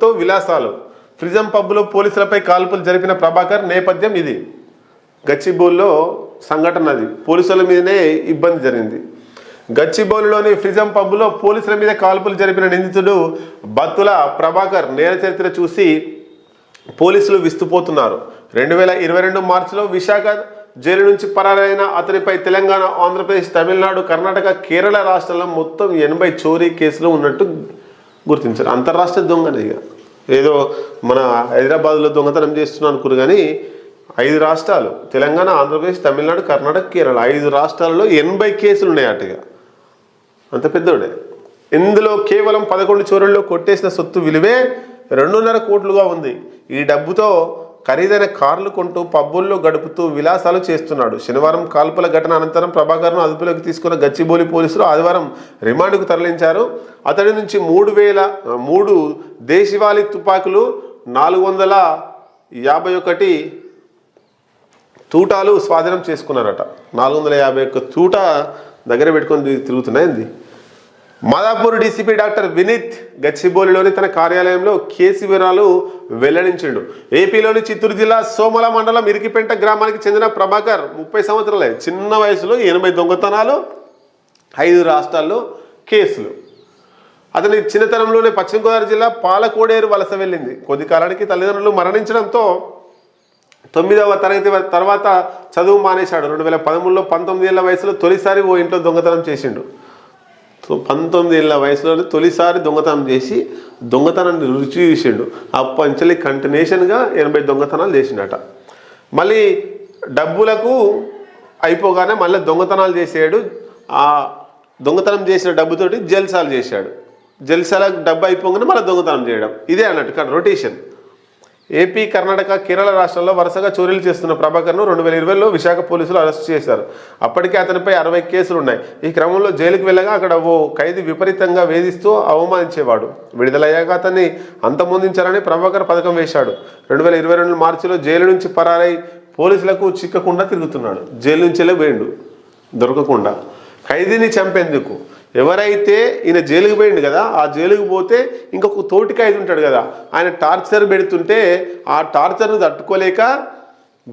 పబ్బులతో విలాసాలు. ఫ్రిజం పబ్బులో పోలీసులపై కాల్పులు జరిపిన ప్రభాకర్ నేపథ్యం ఇది. గచ్చిబౌలిలో సంఘటన అది. పోలీసుల మీదనే ఇబ్బంది జరిగింది. గచ్చిబౌలిలోని ఫ్రిజం పబ్బులో పోలీసుల మీద కాల్పులు జరిపిన నిందితుడు బత్తుల ప్రభాకర్ నేర చరిత్ర చూసి పోలీసులు విస్తుపోతున్నారు. 2022 మార్చిలో విశాఖ జైలు నుంచి పరారైన అతనిపై తెలంగాణ, ఆంధ్రప్రదేశ్, తమిళనాడు, కర్ణాటక, కేరళ రాష్ట్రాల్లో మొత్తం 80 చోరీ కేసులు ఉన్నట్టు గుర్తించారు. అంతర్రాష్ట్ర దొంగనే. ఇక ఏదో మన హైదరాబాద్లో దొంగతనం చేస్తున్నాను అనుకున్నారు, కానీ 5 రాష్ట్రాలు, తెలంగాణ, ఆంధ్రప్రదేశ్, తమిళనాడు, కర్ణాటక, కేరళ 5 రాష్ట్రాల్లో 80 కేసులు ఉన్నాయి అటుగా. అంత పెద్దోడే. ఇందులో కేవలం 11 చోరుల్లో కొట్టేసిన సొత్తు విలువే 2.5 కోట్లుగా ఉంది. ఈ డబ్బుతో ఖరీదైన కార్లు కొంటూ పబ్బుల్లో గడుపుతూ విలాసాలు చేస్తున్నాడు. శనివారం కాల్పుల ఘటన అనంతరం ప్రభాకర్ను అదుపులోకి తీసుకున్న గచ్చిబౌలి పోలీసులు ఆదివారం రిమాండ్కు తరలించారు. అతడి నుంచి 3 దేశవాళీ తుపాకులు, 451 తూటాలు స్వాధీనం చేసుకున్నారట. 451 తూట దగ్గర పెట్టుకొని తిరుగుతున్నాయింది. మాదాపూర్ డీసీపీ డాక్టర్ వినీత్ గచ్చిబౌలిలోని తన కార్యాలయంలో కేసు వివరాలు వెల్లడించాడు. ఏపీలోని చిత్తూరు జిల్లా సోమల మండలం ఇరికిపెంట గ్రామానికి చెందిన ప్రభాకర్ 30 సంవత్సరాలే. చిన్న వయసులో 80 దొంగతనాలు, 5 రాష్ట్రాల్లో కేసులు. అతని చిన్నతనంలోనే పశ్చిమ గోదావరి జిల్లా పాలకోడేరు వలస వెళ్ళింది. కొద్ది కాలానికి తల్లిదండ్రులు మరణించడంతో 9వ తరగతి తర్వాత చదువు మానేశాడు. 2013లో 19 ఏళ్ల వయసులో తొలిసారి ఓ ఇంట్లో దొంగతనం చేసిండు. 19 ఏళ్ల వయసులో తొలిసారి దొంగతనం చేసి దొంగతనాన్ని రుచి చూసిండు. అప్పంచలి కంటిన్యూషన్గా 80 దొంగతనాలు చేసిండట. మళ్ళీ డబ్బులకు అయిపోగానే మళ్ళీ దొంగతనాలు చేసాడు. ఆ దొంగతనం చేసిన డబ్బుతోటి జల్సాలు చేశాడు. జల్సాలకు డబ్బు అయిపోగానే మళ్ళీ దొంగతనం చేయడం, ఇదే అన్నట్టు రొటేషన్. ఏపీ, కర్ణాటక, కేరళ రాష్ట్రాల్లో వరుసగా చోరీలు చేస్తున్న ప్రభాకర్ను 2020లో విశాఖ పోలీసులు అరెస్ట్ చేశారు. అప్పటికే అతనిపై 60 కేసులు ఉన్నాయి. ఈ క్రమంలో జైలుకు వెళ్ళగా అక్కడ ఓ ఖైదీ విపరీతంగా వేధిస్తూ అవమానించేవాడు. విడుదలయ్యాక అతన్ని అంతమొందించాలని ప్రభాకర్ పథకం వేశాడు. 2022 మార్చిలో జైలు నుంచి పరారై పోలీసులకు చిక్కకుండా తిరుగుతున్నాడు. జైలు నుంచెలే పోయిండు దొరకకుండా. ఖైదీని చంపేందుకు ఎవరైతే ఈయన జైలుకు పోయిండు కదా, ఆ జైలుకు పోతే ఇంకొక తోటి ఖైదీ ఉంటాడు కదా, ఆయన టార్చర్ పెడుతుంటే ఆ టార్చర్ను తట్టుకోలేక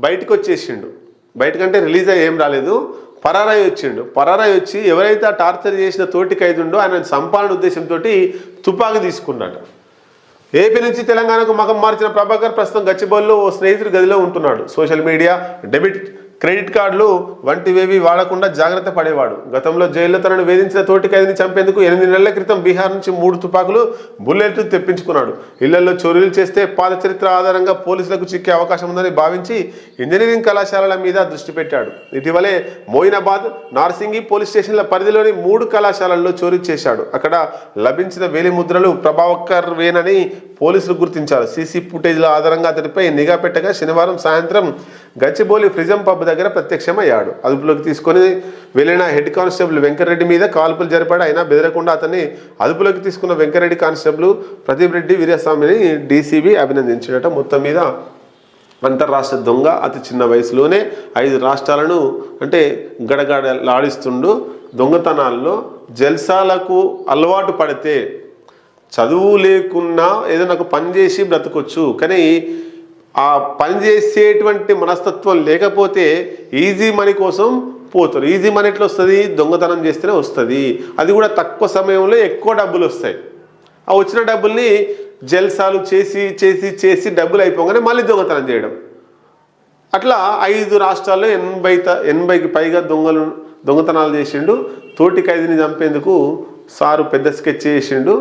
బయటకు వచ్చేసిండు. బయటకంటే రిలీజ్ అయ్యి ఏం రాలేదు, పరారై వచ్చిండు. పరారై వచ్చి ఎవరైతే ఆ టార్చర్ చేసిన తోటి ఖైదీ ఉండో ఆయన సంపాదన ఉద్దేశంతో తుపాకీ తీసుకున్నాడు. ఏపీ నుంచి తెలంగాణకు మగం మార్చిన ప్రభాకర్ ప్రస్తుతం గచ్చిబౌలిలో ఓ స్నేహితుడి గదిలో ఉంటున్నాడు. సోషల్ మీడియా, డెబిట్, క్రెడిట్ కార్డులు వంటివేవి వాడకుండా జాగ్రత్త పడేవాడు. గతంలో జైల్లో తనను వేధించిన తోటి ఖైదీని చంపేందుకు 8 నెలల క్రితం బీహార్ నుంచి 3 తుపాకులు, బుల్లెట్లు తెప్పించుకున్నాడు. ఇళ్లలో చోరీలు చేస్తే పాత చరిత్ర ఆధారంగా పోలీసులకు చిక్కే అవకాశం ఉందని భావించి ఇంజనీరింగ్ కళాశాలల మీద దృష్టి పెట్టాడు. ఇటీవలే మోయినాబాద్, నార్సింగి పోలీస్ స్టేషన్ల పరిధిలోని 3 కళాశాలల్లో చోరీ చేశాడు. అక్కడ లభించిన వేలిముద్రలు ప్రభాకర్ వేనని పోలీసులు గుర్తించారు. సీసీ ఫుటేజ్ల ఆధారంగా అతడిపై నిఘా పెట్టగా శనివారం సాయంత్రం గచ్చిబౌలి ఫ్రిజం పబ్ దగ్గర ప్రత్యక్షమయ్యాడు. అదుపులోకి తీసుకొని వెళ్లిన హెడ్ కానిస్టేబుల్ వెంకటరెడ్డి మీద కాల్పులు జరిపాడు. అయినా బెదరకుండా అతన్ని అదుపులోకి తీసుకున్న వెంకటరెడ్డి కానిస్టేబుల్ ప్రదీప్ రెడ్డి వీరస్వామిని డీసీబీ అభినందించాడట. మొత్తం మీద అంతర్రాష్ట్ర దొంగ అతి చిన్న వయసులోనే 5 రాష్ట్రాలను అంటే గడగడలాడిస్తుండు. దొంగతనాల్లో జల్సాలకు అలవాటు పడితే చదువు లేకున్నా ఏదైనా ఒక పని చేసి బ్రతకొచ్చు, కానీ ఆ పని చేసేటువంటి మనస్తత్వం లేకపోతే ఈజీ మనీ కోసం పోతారు. ఈజీ మనీ ఎట్లా వస్తుంది? దొంగతనం చేస్తేనే వస్తుంది. అది కూడా తక్కువ సమయంలో ఎక్కువ డబ్బులు వస్తాయి. ఆ వచ్చిన డబ్బుల్ని జల్సాలు చేసి చేసి చేసి డబ్బులు అయిపోగానే మళ్ళీ దొంగతనం చేయడం. అట్లా 5 రాష్ట్రాల్లో 80కి పైగా దొంగతనాలు చేసిండు. తోటి ఖైదీని చంపేందుకు సారు పెద్ద స్కెచ్ చేసిండు.